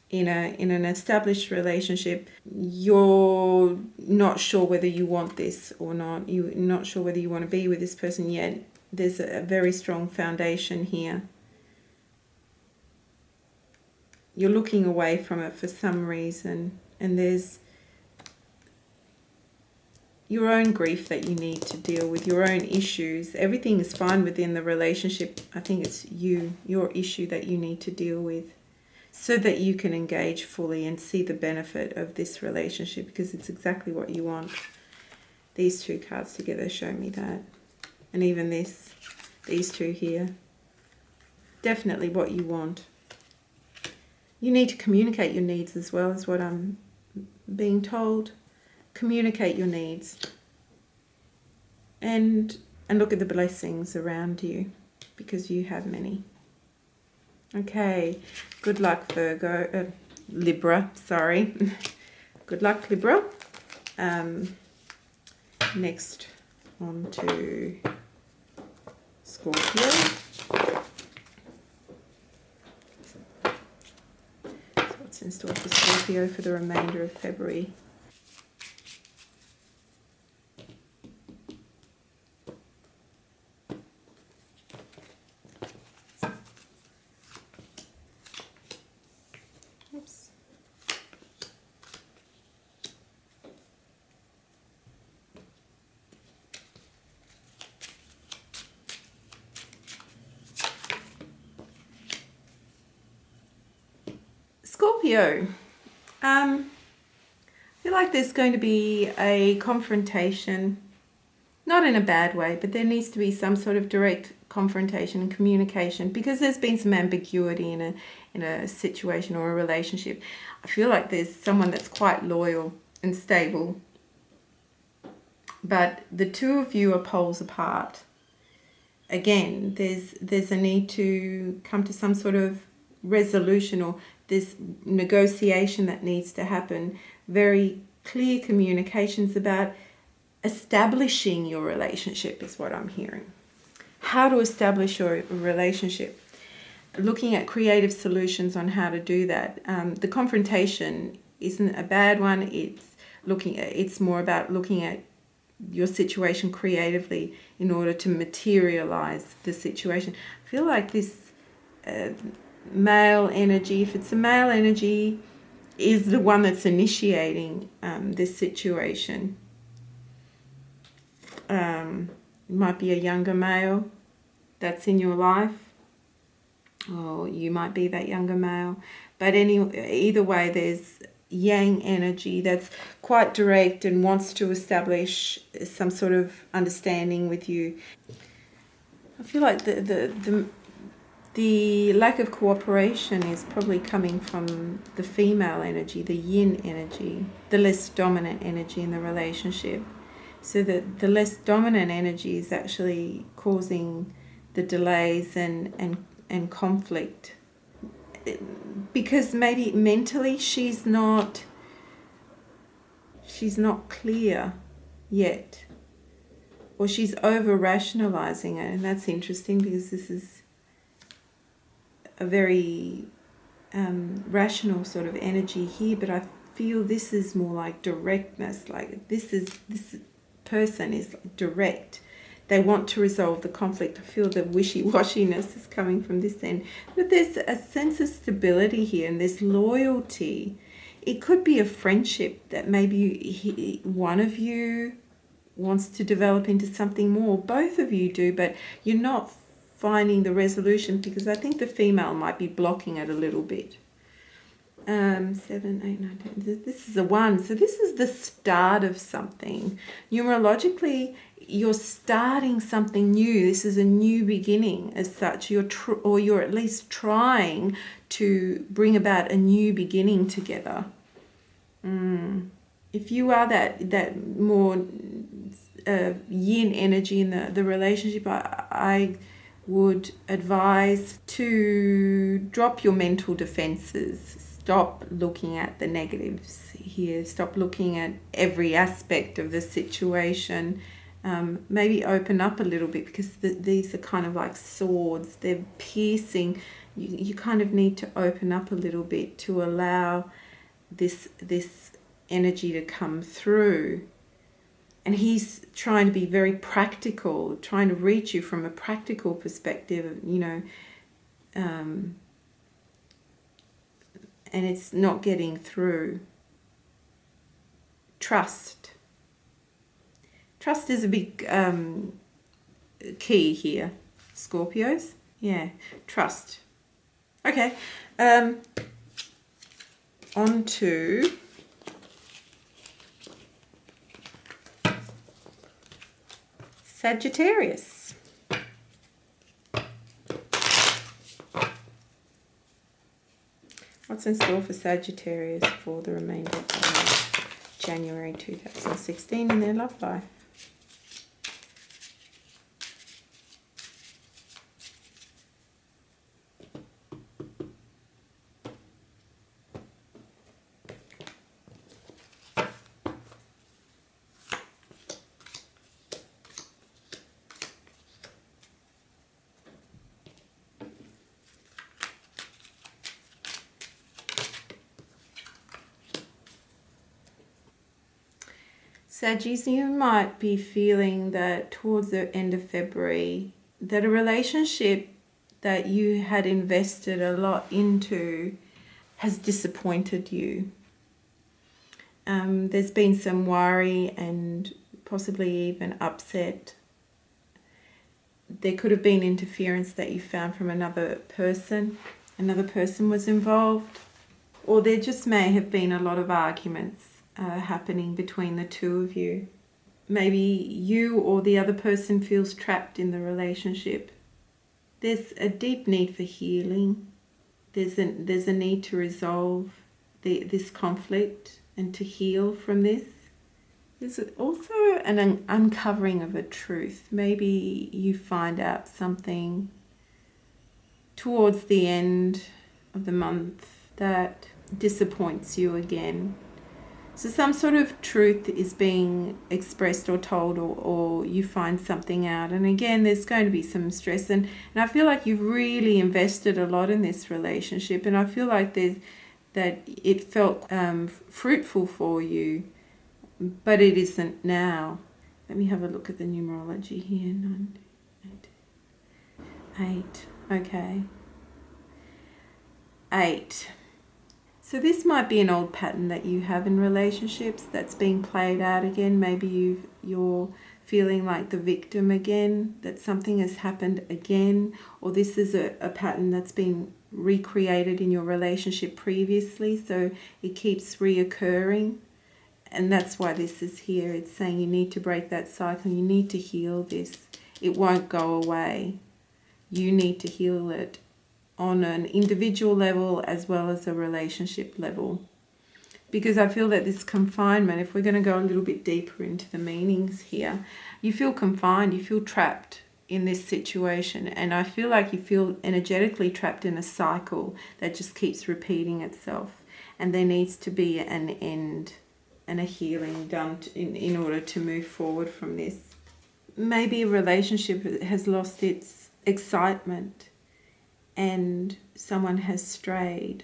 in an established relationship, you're not sure whether you want this or not. You're not sure whether you want to be with this person yet. There's a very strong foundation here. You're looking away from it for some reason, and there's your own grief that you need to deal with, your own issues. Everything is fine within the relationship. I think it's your issue that you need to deal with so that you can engage fully and see the benefit of this relationship, because it's exactly what you want. These two cards together show me that. And even these two here. Definitely what you want. You need to communicate your needs as well, is what I'm being told. Communicate your needs. And look at the blessings around you, because you have many. Okay, good luck, Virgo. Libra, sorry. Good luck, Libra. Next on to Scorpio. So what's in store for Scorpio for the remainder of February? Oops. Scorpio, I feel like there's going to be a confrontation, not in a bad way, but there needs to be some sort of direct confrontation and communication, because there's been some ambiguity in a situation or a relationship. I feel like there's someone that's quite loyal and stable, but the two of you are poles apart. Again, there's a need to come to some sort of resolution, or this negotiation that needs to happen. Very clear communications about establishing your relationship is what I'm hearing. How to establish your relationship. Looking at creative solutions on how to do that. The confrontation isn't a bad one. It's more about looking at your situation creatively in order to materialize the situation. I feel like this male energy, if it's a male energy, is the one that's initiating this situation. It might be a younger male that's in your life, or you might be that younger male. But either way, there's yang energy that's quite direct and wants to establish some sort of understanding with you. I feel like the lack of cooperation is probably coming from the female energy, the yin energy, the less dominant energy in the relationship. So that the less dominant energy is actually causing the delays and conflict. Because maybe mentally she's not clear yet. Or she's over-rationalizing it. And that's interesting, because this is a very rational sort of energy here, but I feel this is more like directness. Like this person is direct. They want to resolve the conflict. I feel the wishy-washiness is coming from this end. But there's a sense of stability here, and there's loyalty. It could be a friendship that maybe one of you wants to develop into something more. Both of you do, but you're not finding the resolution, because I think the female might be blocking it a little bit. 7, 8, 9, 10. This is a 1. So this is the start of something. Numerologically, you're starting something new. This is a new beginning as such. You're at least trying to bring about a new beginning together. If you are that more yin energy in the relationship, I would advise to drop your mental defenses. Stop looking at the negatives here. Stop looking at every aspect of the situation. Maybe open up a little bit, because these are kind of like swords. They're piercing. You kind of need to open up a little bit to allow this energy to come through. And he's trying to be very practical, trying to reach you from a practical perspective, and it's not getting through. Trust. Trust is a big key here, Scorpios. Yeah, trust. Okay, on to Sagittarius. What's in store for Sagittarius for the remainder of January 2016 in their love life? Saggies, you might be feeling that towards the end of February, that a relationship that you had invested a lot into has disappointed you. There's been some worry and possibly even upset. There could have been interference that you found from another person. Another person was involved. Or there just may have been a lot of arguments happening between the two of you. Maybe you or the other person feels trapped in the relationship. There's a deep need for healing. There's a need to resolve this conflict and to heal from this. There's also an uncovering of a truth. Maybe you find out something towards the end of the month that disappoints you again. So some sort of truth is being expressed or told, or you find something out. And again, there's going to be some stress. And I feel like you've really invested a lot in this relationship. And I feel like that it felt fruitful for you, but it isn't now. Let me have a look at the numerology here. 9, 8. Okay. 8. So this might be an old pattern that you have in relationships that's being played out again. Maybe you're feeling like the victim again, that something has happened again, or this is a pattern that's been recreated in your relationship previously, so it keeps reoccurring. And that's why this is here. It's saying you need to break that cycle. You need to heal this. It won't go away. You need to heal it on an individual level as well as a relationship level. Because I feel that this confinement, if we're going to go a little bit deeper into the meanings here, you feel confined, you feel trapped in this situation. And I feel like you feel energetically trapped in a cycle that just keeps repeating itself. And there needs to be an end and a healing done in order to move forward from this. Maybe a relationship has lost its excitement and someone has strayed.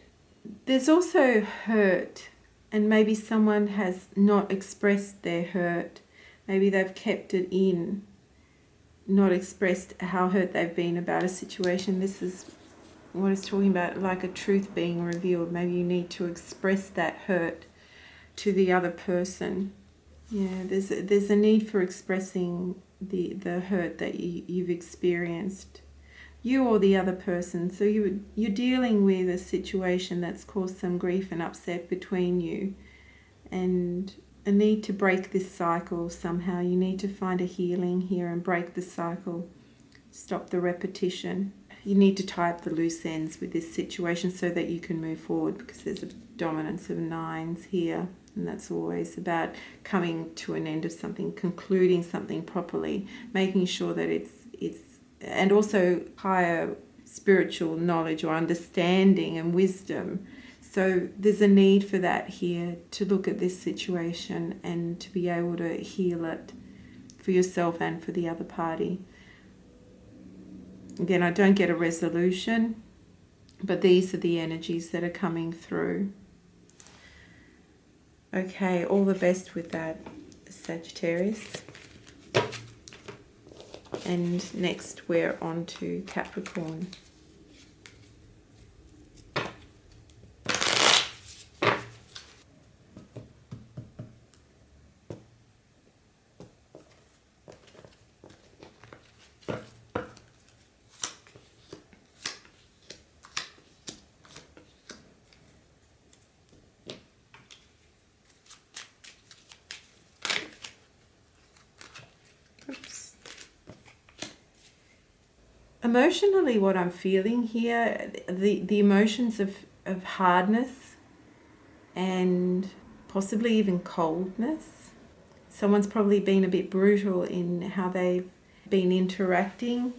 There's also hurt, and maybe someone has not expressed their hurt. Maybe they've kept it in, not expressed how hurt they've been about a situation. This is what it's talking about, like a truth being revealed. Maybe you need to express that hurt to the other person. Yeah, there's a need for expressing the hurt that you've experienced, you or the other person. So you're dealing with a situation that's caused some grief and upset between you, and a need to break this cycle somehow. You need to find a healing here and break the cycle, stop the repetition. You need to tie up the loose ends with this situation so that you can move forward, because there's a dominance of 9s here, and that's always about coming to an end of something, concluding something properly, making sure that it's and also higher spiritual knowledge or understanding and wisdom. So there's a need for that here, to look at this situation and to be able to heal it for yourself and for the other party. Again, I don't get a resolution, but these are the energies that are coming through. Okay, all the best with that, Sagittarius. And next we're on to Capricorn. Emotionally, what I'm feeling here, the emotions of hardness and possibly even coldness. Someone's probably been a bit brutal in how they've been interacting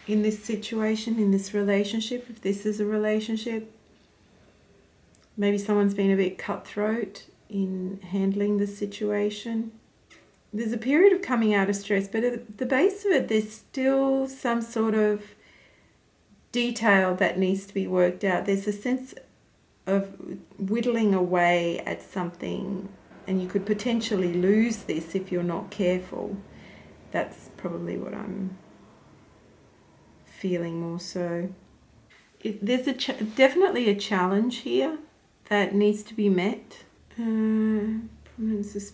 in this situation, in this relationship, if this is a relationship. Maybe someone's been a bit cutthroat in handling the situation. There's a period of coming out of stress, but at the base of it, there's still some sort of detail that needs to be worked out. There's a sense of whittling away at something, and you could potentially lose this if you're not careful. That's probably what I'm feeling more so. There's definitely a challenge here that needs to be met. It's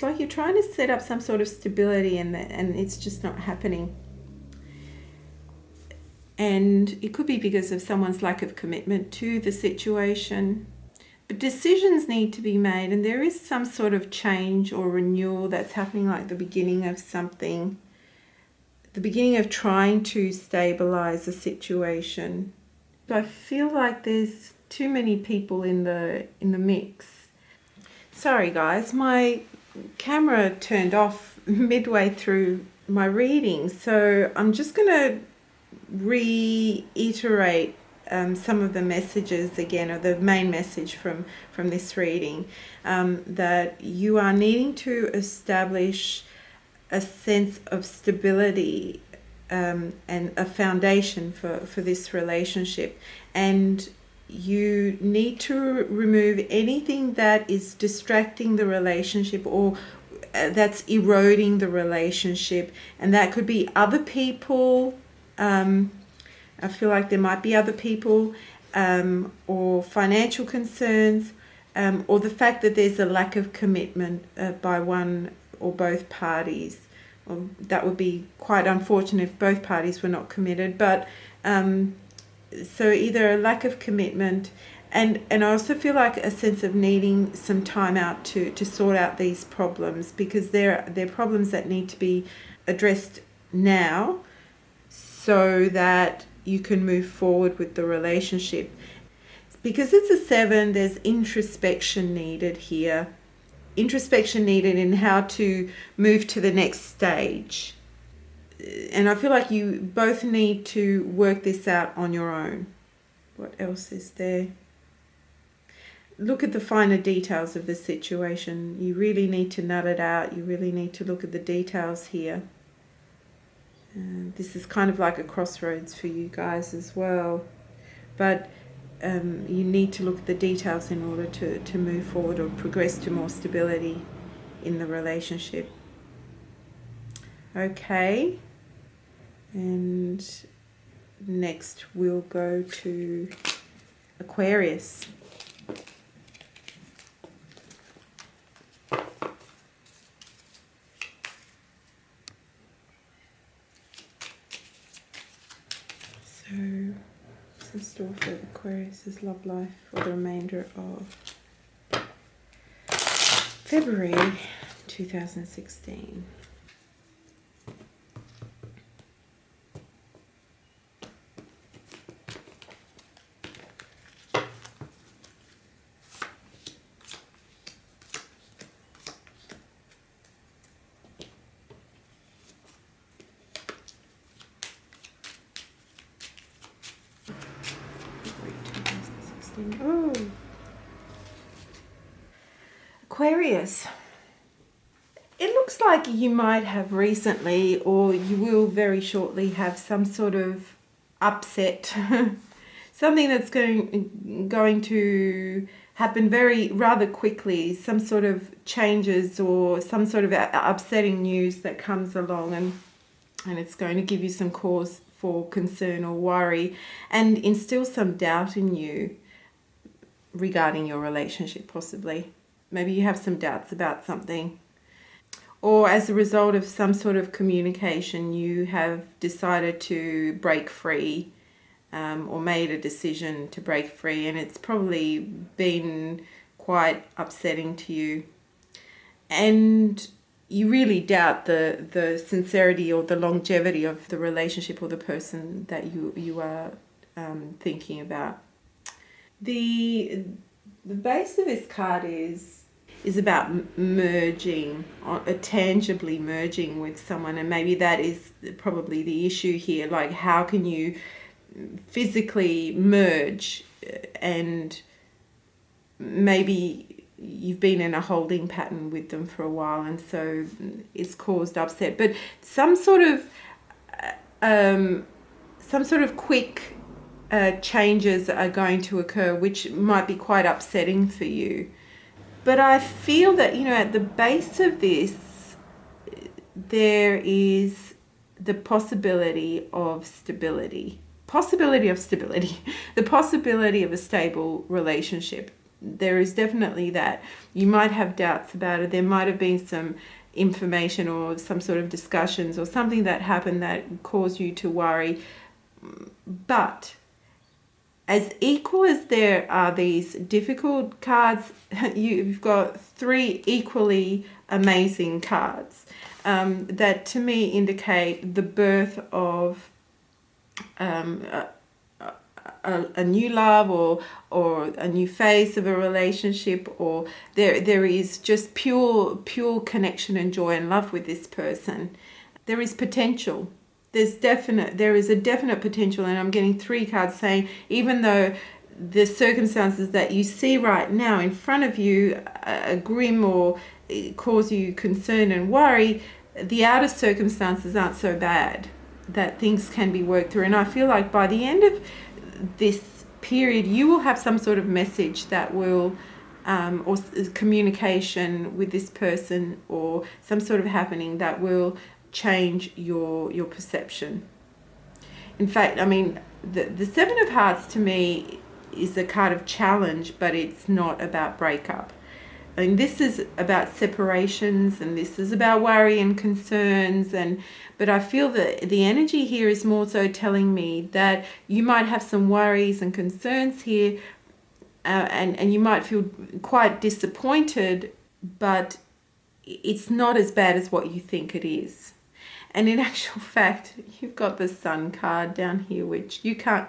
like you're trying to set up some sort of stability, and it's just not happening. And it could be because of someone's lack of commitment to the situation. But decisions need to be made, and there is some sort of change or renewal that's happening, like the beginning of something, the beginning of trying to stabilize the situation. I feel like there's too many people in the mix. Sorry guys, my camera turned off midway through my reading, so I'm just going to reiterate some of the messages again, or the main message from this reading, that you are needing to establish a sense of stability and a foundation for this relationship, and you need to remove anything that is distracting the relationship or that's eroding the relationship, and that could be other people. I feel like there might be other people, or financial concerns, or the fact that there's a lack of commitment by one or both parties. Well, that would be quite unfortunate if both parties were not committed, but so either a lack of commitment, and I also feel like a sense of needing some time out to sort out these problems, because they're problems that need to be addressed now so that you can move forward with the relationship. Because it's a 7, there's introspection needed here. Introspection needed in how to move to the next stage. And I feel like you both need to work this out on your own. What else is there? Look at the finer details of the situation. You really need to nut it out. You really need to look at the details here. This is kind of like a crossroads for you guys as well. But you need to look at the details in order to move forward or progress to more stability in the relationship. Okay. And next we'll go to Aquarius. So, what's in store for Aquarius' love life for the remainder of February 2016? Oh, Aquarius. It looks like you might have recently, or you will very shortly, have some sort of upset, something that's going to happen rather quickly, some sort of changes or some sort of upsetting news that comes along, and it's going to give you some cause for concern or worry and instill some doubt in you regarding your relationship, possibly. Maybe you have some doubts about something, or as a result of some sort of communication, you have decided to break free, or made a decision to break free, and it's probably been quite upsetting to you. And you really doubt the sincerity or the longevity of the relationship or the person that you are thinking about. The base of this card is about merging, tangibly merging with someone, and maybe that is probably the issue here. Like, how can you physically merge, and maybe you've been in a holding pattern with them for a while, and so it's caused upset. But some sort of quick changes are going to occur, which might be quite upsetting for you. But I feel that, at the base of this, there is the possibility of stability. The possibility of a stable relationship. There is definitely that. You might have doubts about it. There might have been some information or some sort of discussions or something that happened that caused you to worry. But as equal as there are these difficult cards, you've got 3 equally amazing cards that to me indicate the birth of a new love or a new phase of a relationship, or there is just pure connection and joy and love with this person. There is potential. There is a definite potential, and I'm getting 3 cards saying, even though the circumstances that you see right now in front of you are grim or cause you concern and worry, the outer circumstances aren't so bad, that things can be worked through. And I feel like by the end of this period, you will have some sort of message that will, or communication with this person, or some sort of happening that will change your perception. In fact, I mean, the 7 of Hearts to me is a card of challenge, but it's not about breakup. I mean, this is about separations, and this is about worry and concerns, but I feel that the energy here is more so telling me that you might have some worries and concerns here, and you might feel quite disappointed, but it's not as bad as what you think it is. And in actual fact, you've got the Sun card down here, which you can't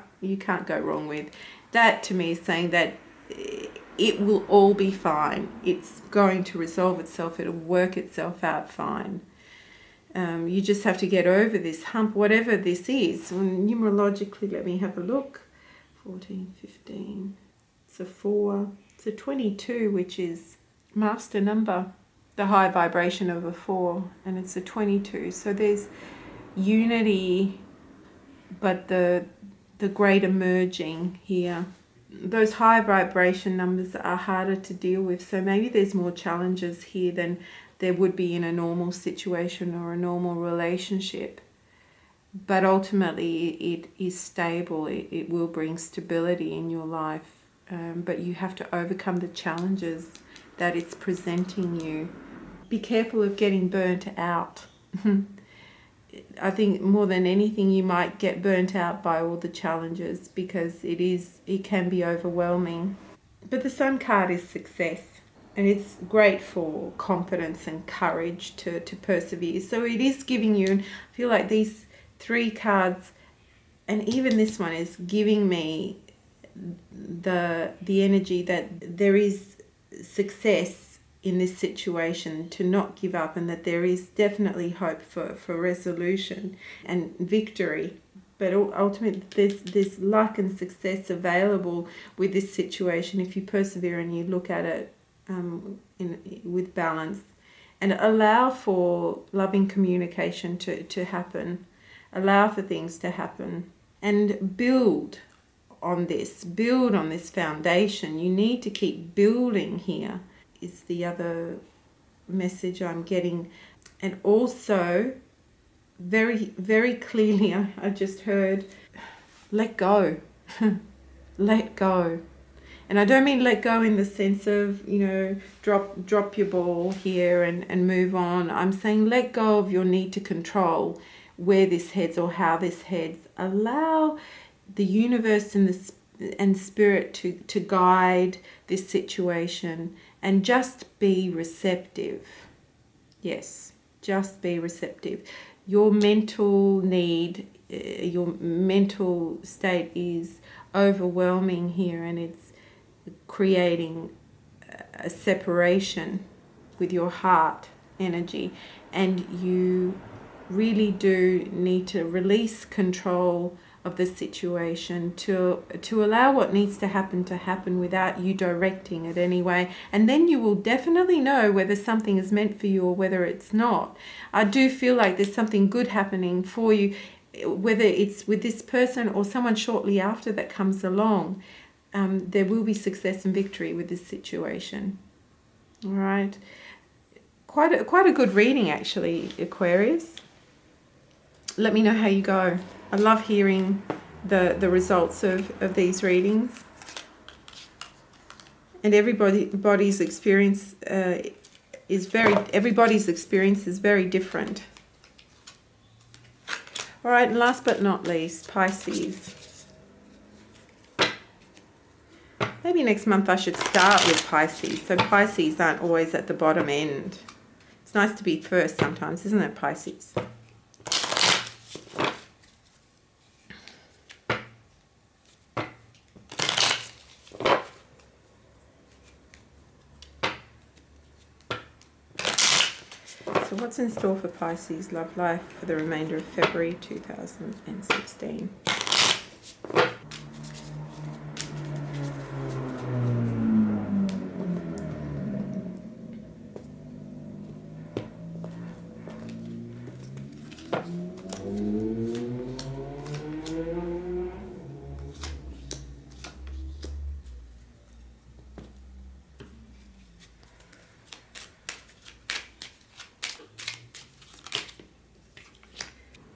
go wrong with. That to me is saying that it will all be fine. It's going to resolve itself. It'll work itself out fine. You just have to get over this hump, whatever this is. And numerologically, let me have a look. 14, 15. It's a 4. It's a 22, which is master number. The high vibration of a 4, and it's a 22. So there's unity, but the greater merging here. Those high vibration numbers are harder to deal with, so maybe there's more challenges here than there would be in a normal situation or a normal relationship. But ultimately it is stable. It will bring stability in your life, but you have to overcome the challenges that it's presenting you. Be careful of getting burnt out. I think more than anything, you might get burnt out by all the challenges, because it can be overwhelming. But the Sun card is success, and it's great for confidence and courage to persevere. So it is giving you, and I feel like these 3 cards, and even this one, is giving me the energy that there is success in this situation, to not give up, and that there is definitely hope for resolution and victory. But ultimately there's luck and success available with this situation if you persevere and you look at it with balance, and allow for loving communication to happen, allow for things to happen, and build on this foundation. You need to keep building here, is the other message I'm getting. And also, very, very clearly, I just heard, let go. Let go. And I don't mean let go in the sense of, drop your ball here and move on. I'm saying let go of your need to control where this heads or how this heads. Allow the universe and spirit to guide this situation, and just be receptive. Yes, just be receptive. Your mental need, your mental state is overwhelming here, and it's creating a separation with your heart energy, and you really do need to release control of the situation to allow what needs to happen without you directing it anyway. And then you will definitely know whether something is meant for you or whether it's not. I do feel like there's something good happening for you, whether it's with this person or someone shortly after that comes along. There will be success and victory with this situation. All right. Quite a good reading, actually, Aquarius. Let me know how you go. I love hearing the results of these readings. And everybody's experience is very different. All right, and last but not least, Pisces. Maybe next month I should start with Pisces, so Pisces aren't always at the bottom end. It's nice to be first sometimes, isn't it, Pisces? So what's in store for Pisces love life for the remainder of February 2016?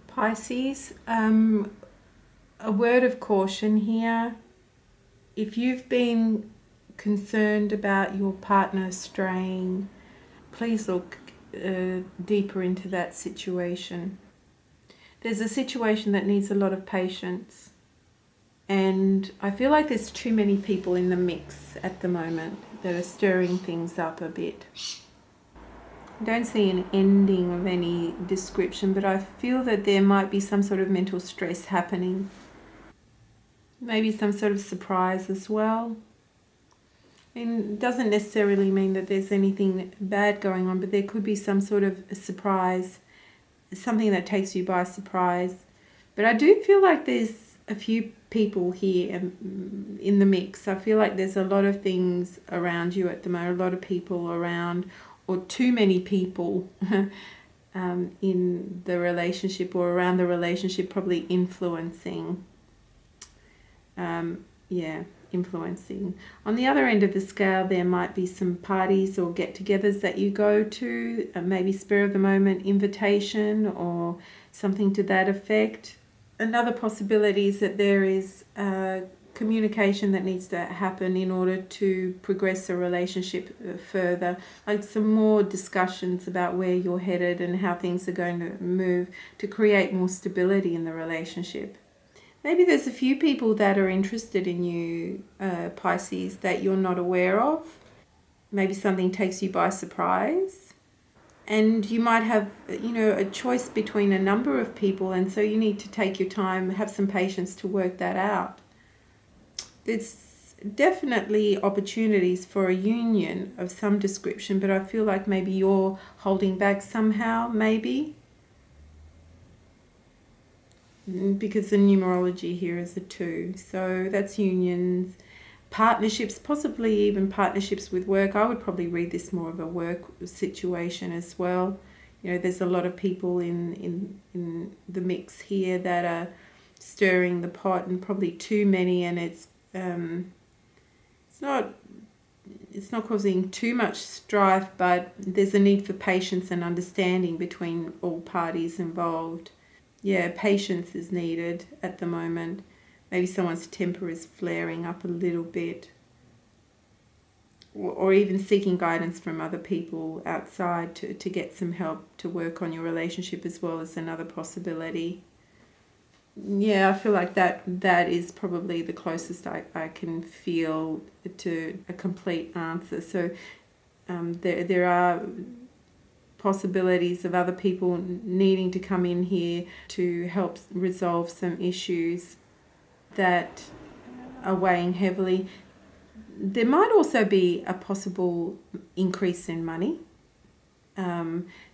Pisces, a word of caution here. If you've been concerned about your partner straying, please look deeper into that situation. There's a situation that needs a lot of patience, and I feel like there's too many people in the mix at the moment that are stirring things up a bit. I don't see an ending of any description, but I feel that there might be some sort of mental stress happening. Maybe some sort of surprise as well. And it doesn't necessarily mean that there's anything bad going on, but there could be some sort of a surprise, something that takes you by surprise. But I do feel like there's a few people here in the mix. I feel like there's a lot of things around you at the moment, a lot of people around, or too many people in the relationship or around the relationship, probably influencing. Influencing. On the other end of the scale, there might be some parties or get-togethers that you go to, maybe spur of the moment invitation or something to that effect. Another possibility is that there is communication that needs to happen in order to progress a relationship further, like some more discussions about where you're headed and how things are going to move to create more stability in the relationship. Maybe there's a few people that are interested in you, Pisces, that you're not aware of. Maybe something takes you by surprise. And you might have, a choice between a number of people, and so you need to take your time, have some patience to work that out. There's definitely opportunities for a union of some description, but I feel like maybe you're holding back somehow, maybe. Because the numerology here is a 2. So that's unions, partnerships, possibly even partnerships with work. I would probably read this more of a work situation as well. There's a lot of people in the mix here that are stirring the pot, and probably too many, and it's not causing too much strife, but there's a need for patience and understanding between all parties involved. Yeah, patience is needed at the moment. Maybe someone's temper is flaring up a little bit. Or even seeking guidance from other people outside to get some help to work on your relationship as well as another possibility. Yeah, I feel like that is probably the closest I can feel to a complete answer. So there are possibilities of other people needing to come in here to help resolve some issues that are weighing heavily. There might also be a possible increase in money.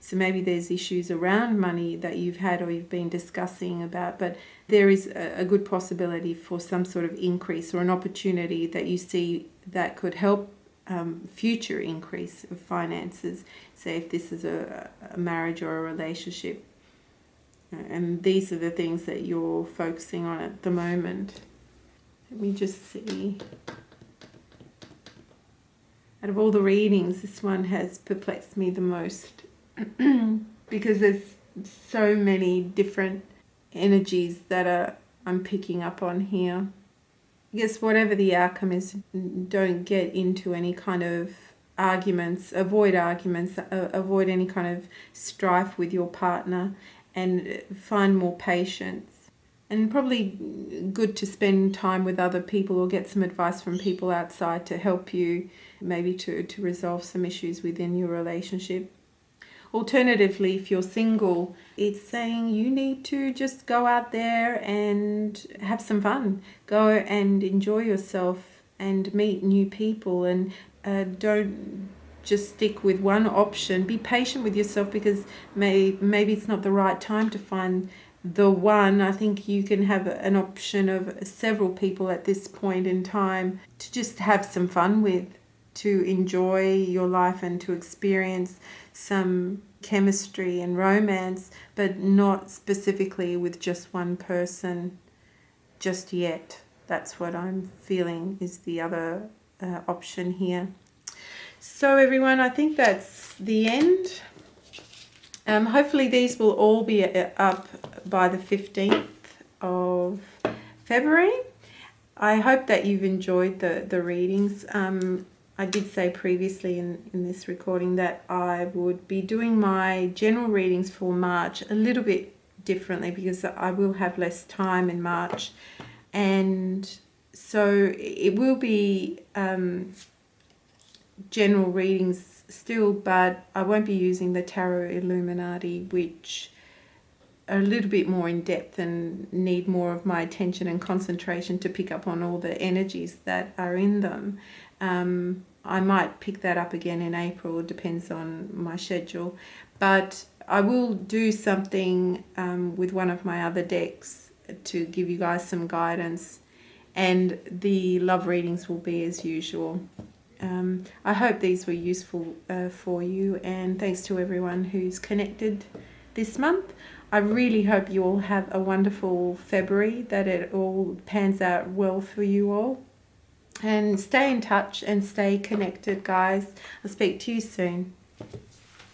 So maybe there's issues around money that you've had or you've been discussing about, but there is a good possibility for some sort of increase or an opportunity that you see that could help future increase of finances, say if this is a marriage or a relationship. And these are the things that you're focusing on at the moment. Let me just see. Out of all the readings, this one has perplexed me the most because there's so many different energies that I'm picking up on here. I guess whatever the outcome is, don't get into any kind of arguments, avoid any kind of strife with your partner, and find more patience. And probably good to spend time with other people or get some advice from people outside to help you maybe to resolve some issues within your relationship. Alternatively, if you're single, it's saying you need to just go out there and have some fun. Go and enjoy yourself and meet new people, and don't just stick with one option. Be patient with yourself, because maybe it's not the right time to find the one. I think you can have an option of several people at this point in time to just have some fun with, to enjoy your life and to experience some chemistry and romance, but not specifically with just one person just yet. That's what I'm feeling is the other option here. So everyone, I think that's the end. Hopefully these will all be up by the 15th of February. I hope that you've enjoyed the readings. I did say previously in this recording that I would be doing my general readings for March a little bit differently, because I will have less time in March. And so it will be general readings still, but I won't be using the Tarot Illuminati, which are a little bit more in depth and need more of my attention and concentration to pick up on all the energies that are in them. I might pick that up again in April. It depends on my schedule. But I will do something with one of my other decks to give you guys some guidance. And the love readings will be as usual. I hope these were useful for you. And thanks to everyone who's connected this month. I really hope you all have a wonderful February, that it all pans out well for you all. And stay in touch and stay connected, guys. I'll speak to you soon.